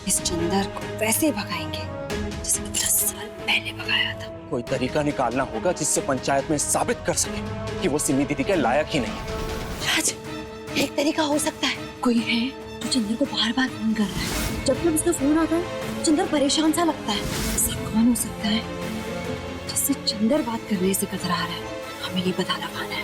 इस चंदर को वैसे भगाएंगे जैसे 10 साल पहले भगाया था। कोई तरीका निकालना होगा जिससे पंचायत में साबित कर सके कि वो सिमी दीदी के लायक ही नहीं। राज, एक तरीका हो सकता है। कोई है जो चंदर को बार बार फोन कर रहा है। जब जब उसका फोन आता है चंदर परेशान सा लगता है। ऐसा कौन हो सकता है जिससे चंदर बात करने से कतरा रहा है? हमें ये पता लगाना है।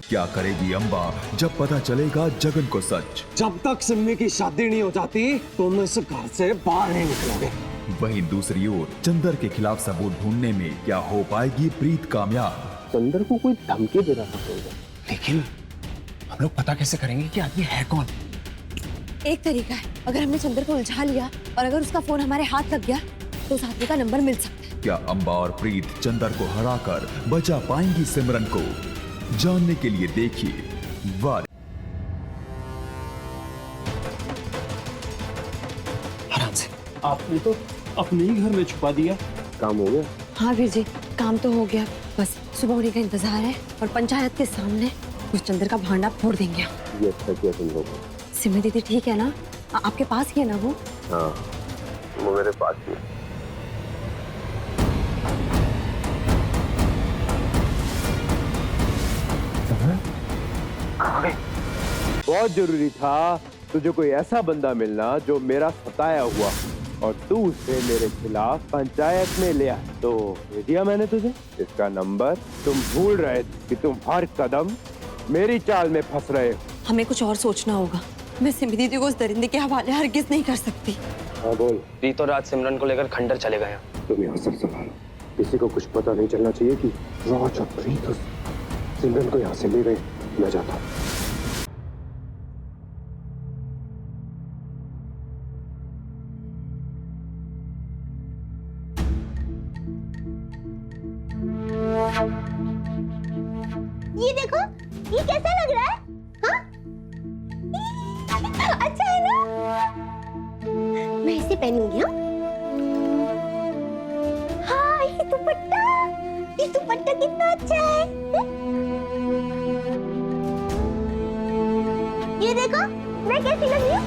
क्या करेगी अंबा जब पता चलेगा जगन को सच? जब तक सिम्मी की शादी नहीं हो जाती तुम इस घर से बाहर नहीं निकलोगे। वहीं दूसरी ओर चंदर के खिलाफ सबूत ढूंढने में क्या हो पाएगी प्रीत कामयाब? चंदर को कोई धमकी दे रहा होगा, लेकिन हम लोग पता कैसे करेंगे कि आदमी है कौन? एक तरीका है, अगर हमने चंदर को उलझा लिया और अगर उसका फोन हमारे हाथ लग गया तो उस आदमी का नंबर मिल सकता है। क्या अंबा और प्रीत चंदर को हराकर बचा पाएंगी सिमरन को? जानने के लिए देखिए वार। आराम से। आपने तो अपने ही घर में छुपा दिया। काम हो गया? हाँ वीर जी, काम तो हो गया। बस सुबह होने का इंतजार है और पंचायत के सामने उस चंदर का भांडा फोड़ देंगे। ये अच्छा किया तुम लोगों। सिमी दीदी ठीक है ना? आपके पास ही है ना वो? हाँ, वो मेरे पास ही है। बहुत जरूरी था तुझे कोई ऐसा बंदा मिलना जो मेरा सताया हुआ और तू उसे मेरे खिलाफ पंचायत में ले आया। तो दे दिया मैंने तुझे इसका नंबर। तुम भूल रहे थे कि तुम हर कदम मेरी चाल में फंस रहे हो। हमें कुछ और सोचना होगा। मैं सिमी दीदी को उस दरिंदे के हवाले हरगिज नहीं कर सकती। हाँ बोल। प्रीत और राज सिमरन को लेकर खंडर चले गए। तुम यहाँ सब संभालो, किसी को कुछ पता नहीं चलना चाहिए कि राज और प्रीत उस सिमरन को यहाँ से ले गए। मैं जाता हूँ। ये देखो, ये कैसा लग रहा है? हाँ? अच्छा है ना? मैं इसे पहनूंगी। हाँ, ये दुपट्टा कितना अच्छा है। ये देखो, मैं कैसी लग रही हूँ?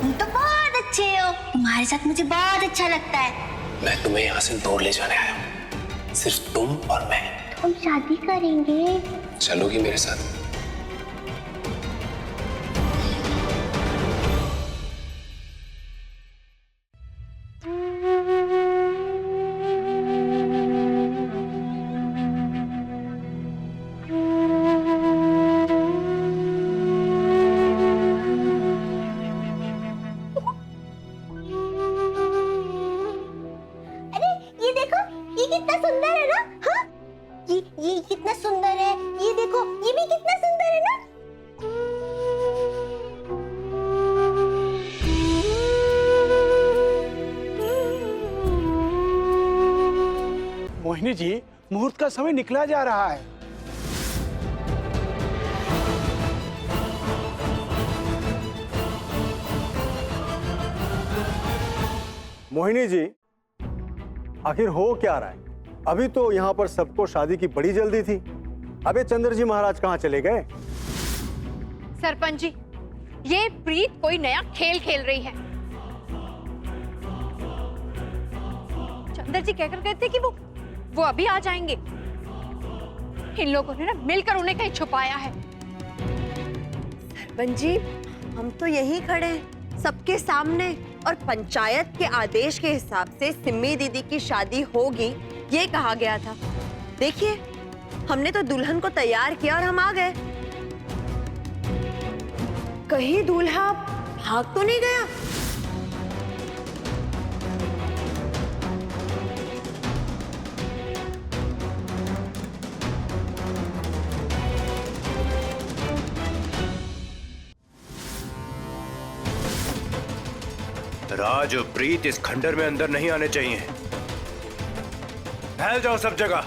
तुम तो बहुत अच्छे हो। तुम्हारे साथ मुझे बहुत अच्छा लगता है। मैं तुम्हें यहाँ से दूर ले जाने आया हूँ, सिर्फ तुम और मैं। हम शादी करेंगे। चलोगी मेरे साथ? अरे ये देखो, ये कितना सुंदर है ना? हाँ, ये कितना सुंदर है। ये देखो, ये भी कितना सुंदर है ना? मोहिनी जी, मुहूर्त का समय निकला जा रहा है। मोहिनी जी, आखिर हो क्या रहा है? अभी तो यहाँ पर सबको शादी की बड़ी जल्दी थी। अबे चंद्र जी महाराज कहाँ चले गए? सरपंच जी, ये प्रीत कोई नया खेल खेल रही है। चंद्र जी कहकर गए थे कि वो अभी आ जाएंगे। इन लोगों ने ना मिलकर उन्हें कहीं छुपाया है। सरपंच जी, हम तो यहीं खड़े हैं सबके सामने और पंचायत के आदेश के हिसाब से सिम्मी दीदी की शादी होगी ये कहा गया था। देखिए, हमने तो दुल्हन को तैयार किया और हम आ गए। कहीं दूल्हा भाग तो नहीं गया? राज और प्रीत इस खंडर में अंदर नहीं आने चाहिए। फैल जाओ सब जगह।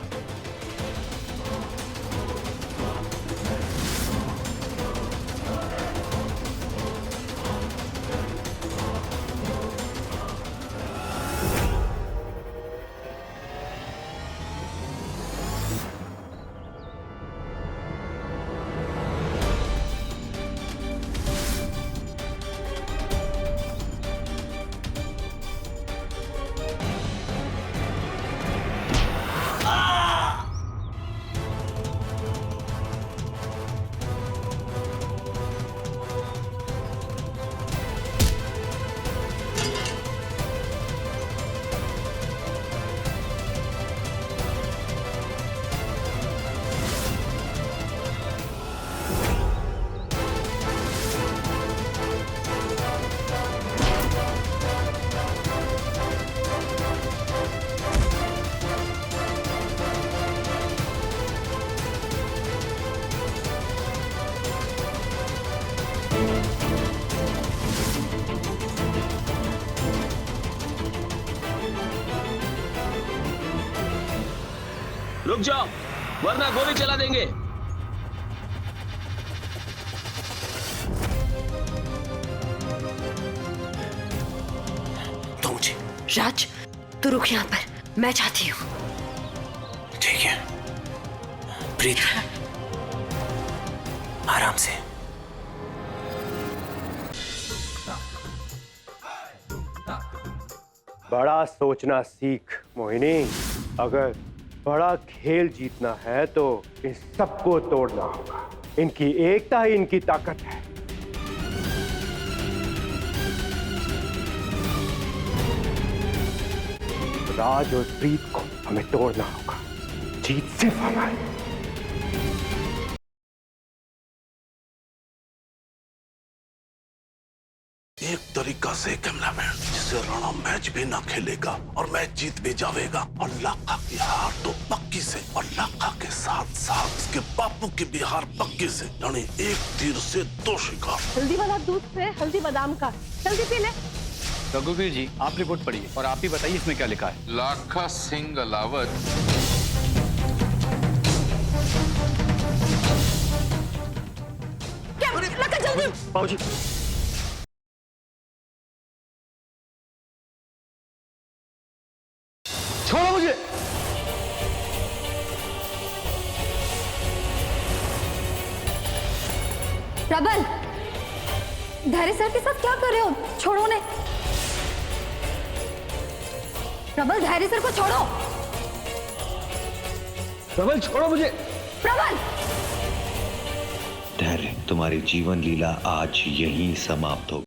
रुक जाओ वरना गोली चला देंगे। तो मुझे राज, तू रुक यहाँ पर, मैं चाहती हूँ। ठीक है प्रीत, आराम से। बड़ा सोचना सीख मोहिनी। अगर बड़ा खेल जीतना है तो इन सबको तोड़ना होगा। इनकी एकता ही इनकी ताकत है। राज और प्रीत को हमें तोड़ना होगा। जीत सिर्फ हमारी। एक तरीका से कैमरामैन जिससे राणा मैच भी ना खेलेगा और मैच जीत भी जाएगा, और लाखा की हार तो पक्की से, और लाखा के साथ साथ उसके बापू की भी हार पक्की से, यानी एक तीर से दो शिकार। हल्दी वाला दूध पे हल्दी बादाम का, जल्दी पी ले। रघुवीर जी, आप रिपोर्ट पढ़िए और आप ही बताइए इसमें क्या लिखा है। लाखा सिंह अलावत क्या लगा, जल्दी बाबूजी। छोड़ो मुझे। प्रबल, धैर्य सर के साथ क्या कर रहे हो? छोड़ो उन्हें। प्रबल, धैर्य सर को छोड़ो। प्रबल छोड़ो मुझे। प्रबल, धैर्य, तुम्हारी जीवन लीला आज यहीं समाप्त हो।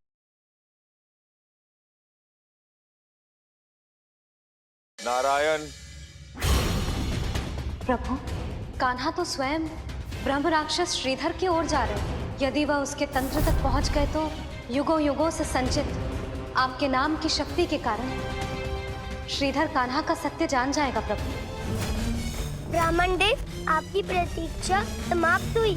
नारायण। प्रभु, कान्हा तो स्वयं ब्रह्म राक्षस श्रीधर की ओर जा रहे हैं। यदि वह उसके तंत्र तक पहुंच गए तो युगों युगों से संचित आपके नाम की शक्ति के कारण श्रीधर कान्हा का सत्य जान जाएगा। प्रभु। ब्राह्मण देव, आपकी प्रतीक्षा समाप्त हुई।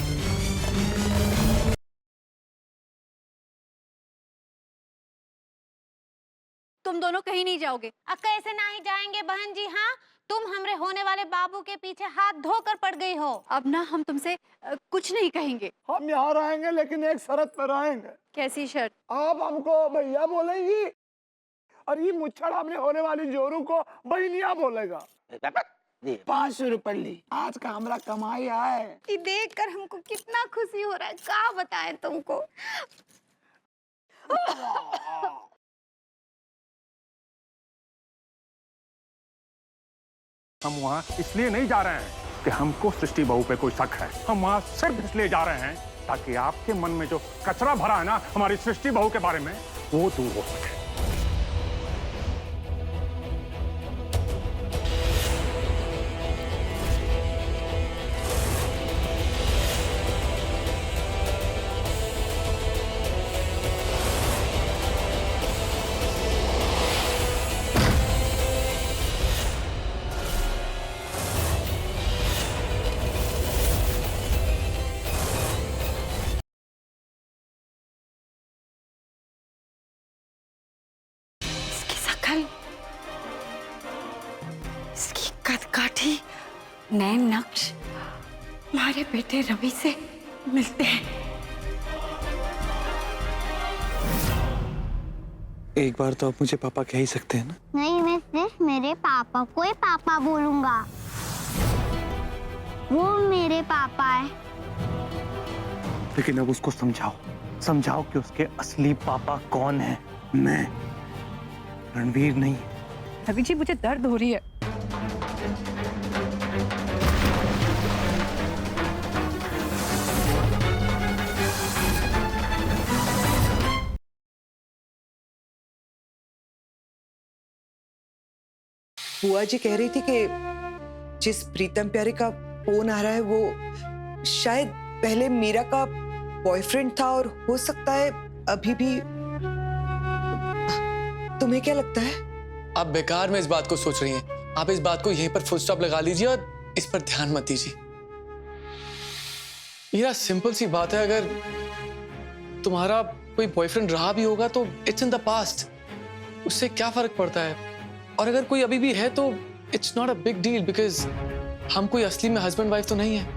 तुम दोनों कहीं नहीं जाओगे। कैसे नहीं जाएंगे बहन जी? हाँ, तुम हमरे होने वाले बाबू के पीछे हाथ धोकर पड़ गई हो। अब ना हम तुमसे कुछ नहीं कहेंगे। हम यहाँ रहेंगे लेकिन एक शर्त पर रहेंगे। कैसी शर्त? आप हमको भैया बोलेंगी और ये मुच्छड़ हमने होने वाली जोरू को बहनिया बोलेगा। 500 रुपए ली, आज का हमारा कमाई आए। ये देखकर हमको कितना खुशी हो रहा है, क्या बताएं तुमको। हम वहाँ इसलिए नहीं जा रहे हैं कि हमको सृष्टि बहू पे कोई शक है। हम वहाँ सिर्फ इसलिए जा रहे हैं ताकि आपके मन में जो कचरा भरा है ना हमारी सृष्टि बहू के बारे में, वो दूर हो सके। इसकी कदकाठी नैन नक्श हमारे बेटे रवि से मिलते हैं। एक बार तो आप मुझे पापा कह ही सकते हैं ना? नहीं, मैं सिर्फ मेरे पापा को ही पापा बोलूंगा। वो मेरे पापा है। लेकिन अब उसको समझाओ कि उसके असली पापा कौन है। मैं, रणवीर नहीं। रवि जी, मुझे दर्द हो रही है। बुआ जी कह रही थी कि जिस प्रीतम प्यारे का फोन आ रहा है वो शायद पहले मीरा का बॉयफ्रेंड था और हो सकता है अभी भी। तुम्हें क्या लगता है? आप बेकार में इस बात को सोच रही हैं। आप इस बात को यहीं पर फुल स्टॉप लगा लीजिए और इस पर ध्यान मत दीजिए। मीरा, सिंपल सी बात है, अगर तुम्हारा कोई बॉयफ्रेंड रहा भी होगा तो इट्स इन द पास्ट। उससे क्या फर्क पड़ता है? और अगर कोई अभी भी है तो it's not a big deal, because हम कोई असली में हस्बैंड वाइफ तो नहीं है।